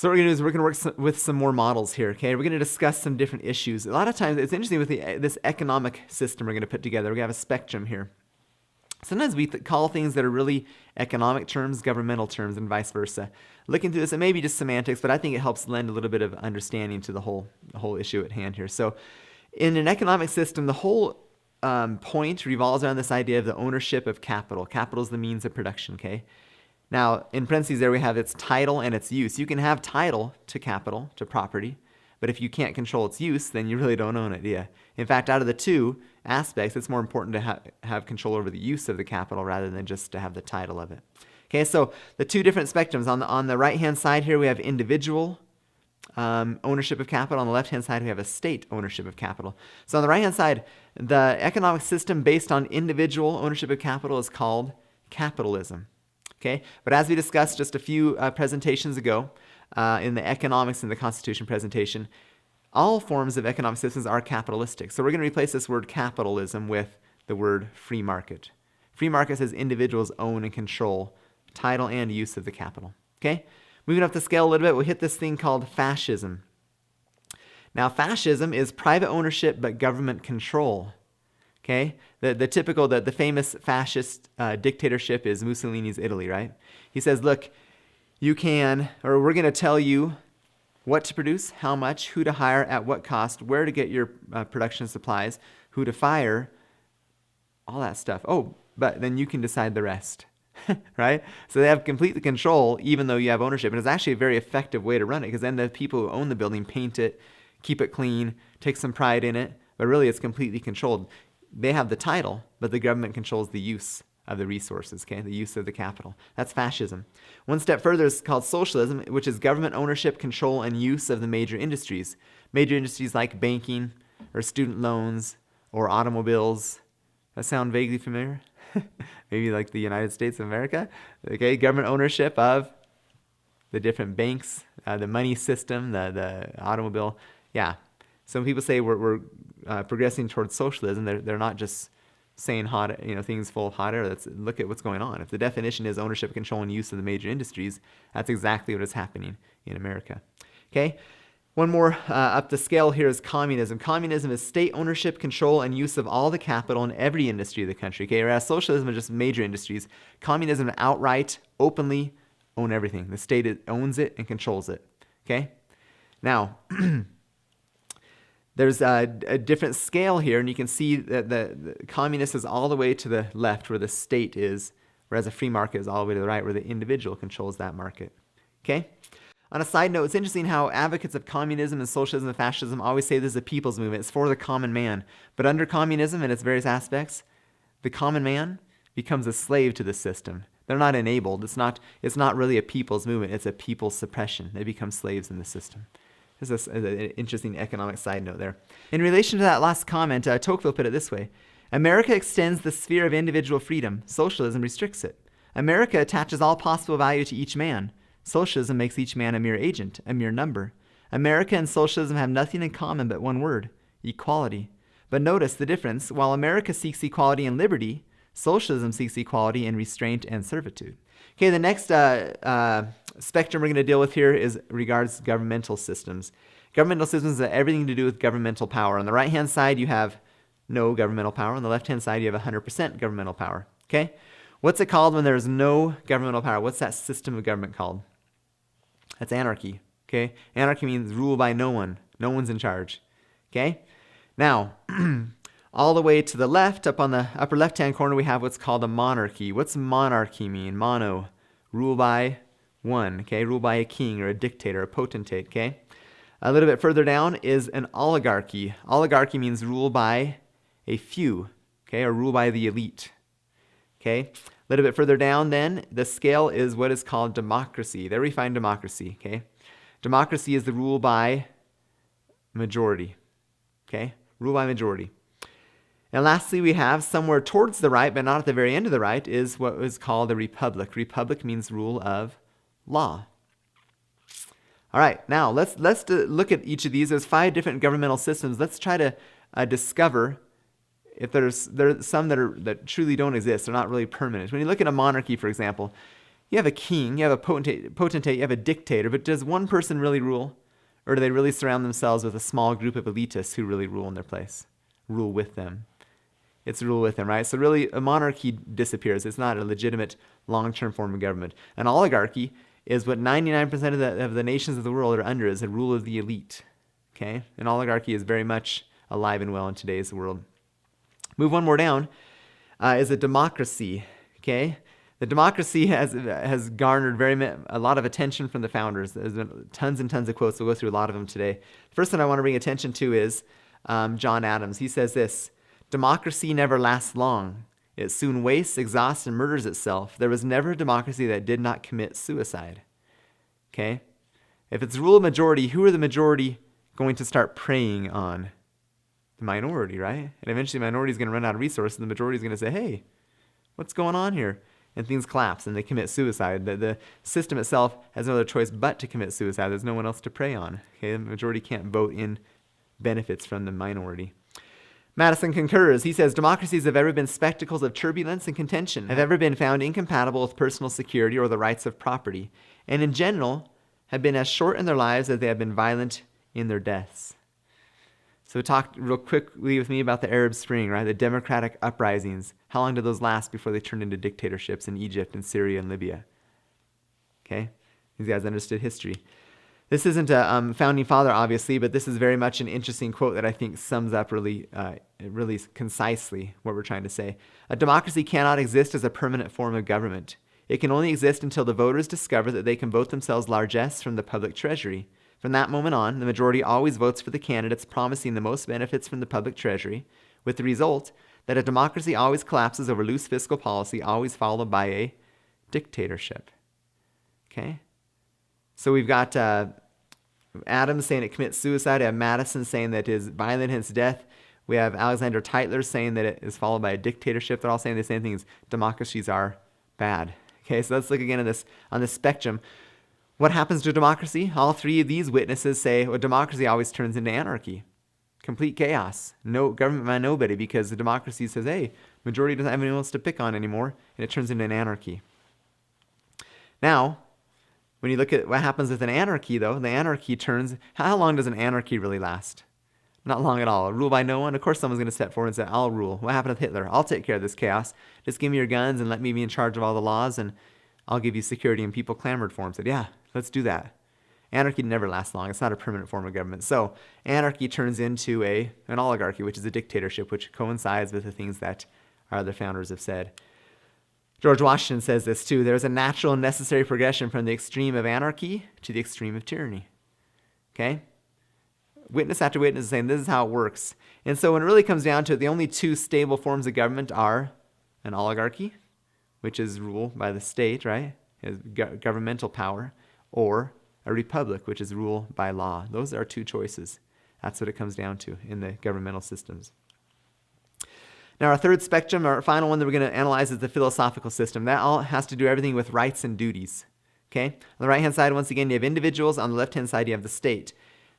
So what we're going to do is we're going to work with some more models here, okay? We're going to discuss some different issues. A lot of times, it's interesting with this economic system we're going to put together. We're going to have a spectrum here. Sometimes we call things that are really economic terms governmental terms and vice versa. Looking through this, it may be just semantics, but I think it helps lend a little bit of understanding to the whole issue at hand here. So in an economic system, the whole point revolves around this idea of the ownership of capital. Capital is the means of production, okay? Now, in parentheses there we have its title and its use. You can have title to capital, to property, but if you can't control its use, then you really don't own it, do you? In fact, out of the two aspects, it's more important to have control over the use of the capital rather than just to have the title of it. Okay, so the two different spectrums. On the right-hand side here, we have individual ownership of capital. On the left-hand side, we have a state ownership of capital. So on the right-hand side, the economic system based on individual ownership of capital is called capitalism. Okay, but as we discussed just a few presentations ago in the economics and the Constitution presentation, all forms of economic systems are capitalistic. So we're going to replace this word capitalism with the word free market. Free market says individuals own and control title and use of the capital. Okay, moving up the scale a little bit, we'll hit this thing called fascism. Now, fascism is private ownership but government control. Okay, the famous fascist dictatorship is Mussolini's Italy, right? He says, look, we're going to tell you what to produce, how much, who to hire, at what cost, where to get your production supplies, who to fire, all that stuff. Oh, but then you can decide the rest, right? So they have complete control even though you have ownership. And it's actually a very effective way to run it because then the people who own the building paint it, keep it clean, take some pride in it, but really it's completely controlled. They have the title, but the government controls the use of the resources, okay, the use of the capital. That's fascism. One step further is called socialism, which is government ownership, control, and use of the major industries. Major industries like banking or student loans or automobiles. That sound vaguely familiar? Maybe like the United States of America. Okay, government ownership of the different banks, the money system, the automobile. Yeah. Some people say we're progressing towards socialism. They're not just saying things full of hot air. Let's look at what's going on. If the definition is ownership, control, and use of the major industries, that's exactly what is happening in America. Okay, one more up the scale here is communism. Communism is state ownership, control, and use of all the capital in every industry of the country. Okay, whereas socialism is just major industries. Communism outright, openly own everything. The state owns it and controls it. Okay, now. There's a different scale here, and you can see that the communist is all the way to the left where the state is, whereas a free market is all the way to the right where the individual controls that market. Okay? On a side note, it's interesting how advocates of communism and socialism and fascism always say this is a people's movement. It's for the common man. But under communism and its various aspects, the common man becomes a slave to the system. They're not enabled. It's not really a people's movement. It's a people's suppression. They become slaves in the system. This is an interesting economic side note there. In relation to that last comment, Tocqueville put it this way. America extends the sphere of individual freedom. Socialism restricts it. America attaches all possible value to each man. Socialism makes each man a mere agent, a mere number. America and socialism have nothing in common but one word, equality. But notice the difference. While America seeks equality and liberty, socialism seeks equality in restraint and servitude. Okay, the next spectrum we're going to deal with here regards governmental systems. Governmental systems have everything to do with governmental power. On the right-hand side, you have no governmental power. On the left-hand side, you have 100% governmental power. Okay? What's it called when there's no governmental power? What's that system of government called? That's anarchy. Okay? Anarchy means rule by no one. No one's in charge. Okay? Now, all the way to the left, up on the upper left-hand corner, we have what's called a monarchy. What's monarchy mean? Mono, rule by one, okay? Rule by a king or a dictator, a potentate, okay? A little bit further down is an oligarchy. Oligarchy means rule by a few, okay? Or rule by the elite, okay? A little bit further down then, the scale is what is called democracy. There we find democracy, okay? Democracy is the rule by majority, okay? Rule by majority. And lastly, we have somewhere towards the right, but not at the very end of the right, is what is called a republic. Republic means rule of law. All right, now let's look at each of these. There's 5 different governmental systems. Let's try to discover if there's some that truly don't exist. They're not really permanent. When you look at a monarchy, for example, You have a king, you have a potentate, you have a dictator, but does one person really rule? Or do they really surround themselves with a small group of elitists who really rule in their place, rule with them? It's rule with them, right? So really, a monarchy disappears. It's not a legitimate long-term form of government. An oligarchy is what 99% of the nations of the world are under, is a rule of the elite. Okay? An oligarchy is very much alive and well in today's world. Move one more down, is a democracy. Okay? The democracy has garnered a lot of attention from the founders. There's been tons and tons of quotes. We'll go through a lot of them today. The first one I want to bring attention to is John Adams. He says this: democracy never lasts long. It soon wastes, exhausts, and murders itself. There was never a democracy that did not commit suicide. Okay? If it's rule of majority, who are the majority going to start preying on? The minority, right? And eventually the minority is going to run out of resources, and the majority is going to say, hey, what's going on here? And things collapse, and they commit suicide. The system itself has no other choice but to commit suicide. There's no one else to prey on. Okay? The majority can't vote in benefits from the minority. Madison concurs. He says, democracies have ever been spectacles of turbulence and contention, have ever been found incompatible with personal security or the rights of property, and in general have been as short in their lives as they have been violent in their deaths. So talk real quickly with me about the Arab Spring, right? The democratic uprisings. How long did those last before they turned into dictatorships in Egypt and Syria and Libya? Okay? These guys understood history. This isn't a founding father, obviously, but this is very much an interesting quote that I think sums up really concisely what we're trying to say. A democracy cannot exist as a permanent form of government. It can only exist until the voters discover that they can vote themselves largesse from the public treasury. From that moment on, the majority always votes for the candidates promising the most benefits from the public treasury, with the result that a democracy always collapses over loose fiscal policy, always followed by a dictatorship. Okay? So we've got Adams saying it commits suicide. We have Madison saying that it is violent in its death. We have Alexander Tytler saying that it is followed by a dictatorship. They're all saying the same thing: as democracies are bad. Okay, so let's look again at on this spectrum. What happens to democracy? All three of these witnesses say, well, democracy always turns into anarchy. Complete chaos. No government by nobody, because the democracy says, hey, majority doesn't have anyone else to pick on anymore, and it turns into an anarchy. Now, when you look at what happens with an anarchy, though, the anarchy turns, how long does an anarchy really last? Not long at all. Rule by no one? Of course someone's going to step forward and say, I'll rule. What happened with Hitler? I'll take care of this chaos. Just give me your guns and let me be in charge of all the laws, and I'll give you security. And people clamored for him, said, yeah, let's do that. Anarchy never lasts long. It's not a permanent form of government. So anarchy turns into an oligarchy, which is a dictatorship, which coincides with the things that our other founders have said. George Washington says this too: there's a natural and necessary progression from the extreme of anarchy to the extreme of tyranny. Okay? Witness after witness is saying this is how it works. And so when it really comes down to it, the only two stable forms of government are an oligarchy, which is rule by the state, right? Has governmental power, or a republic, which is rule by law. Those are two choices. That's what it comes down to in the governmental systems. Now, our third spectrum, our final one that we're going to analyze, is the philosophical system. That all has to do everything with rights and duties. Okay? On the right-hand side, once again, you have individuals. On the left-hand side, you have the state.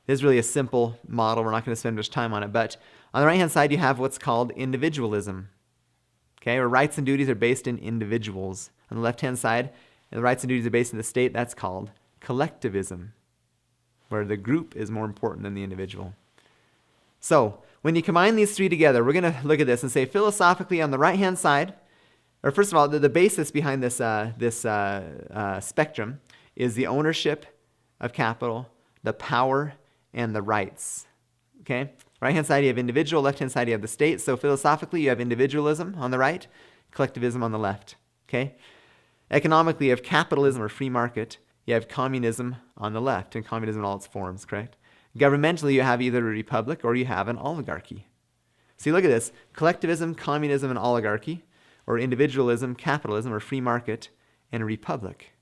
This is really a simple model. We're not going to spend much time on it. But on the right-hand side, you have what's called individualism. Okay? Where rights and duties are based in individuals. On the left-hand side, the rights and duties are based in the state. That's called collectivism, where the group is more important than the individual. So, when you combine these three together, we're going to look at this and say, philosophically, on the right-hand side, or first of all, the basis behind this spectrum is the ownership of capital, the power, and the rights. Okay? Right-hand side, you have individual. Left-hand side, you have the state. So philosophically, you have individualism on the right, collectivism on the left. Okay? Economically, you have capitalism or free market. You have communism on the left, and communism in all its forms, correct? Governmentally, you have either a republic or you have an oligarchy. See, look at this. Collectivism, communism, and oligarchy, or individualism, capitalism, or free market, and a republic.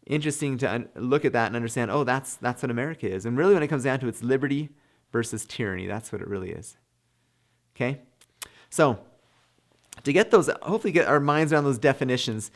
Interesting to look at that and understand, oh, that's what America is. And really when it comes down to it, it's liberty versus tyranny. That's what it really is. Okay? So, to get those, hopefully get our minds around those definitions,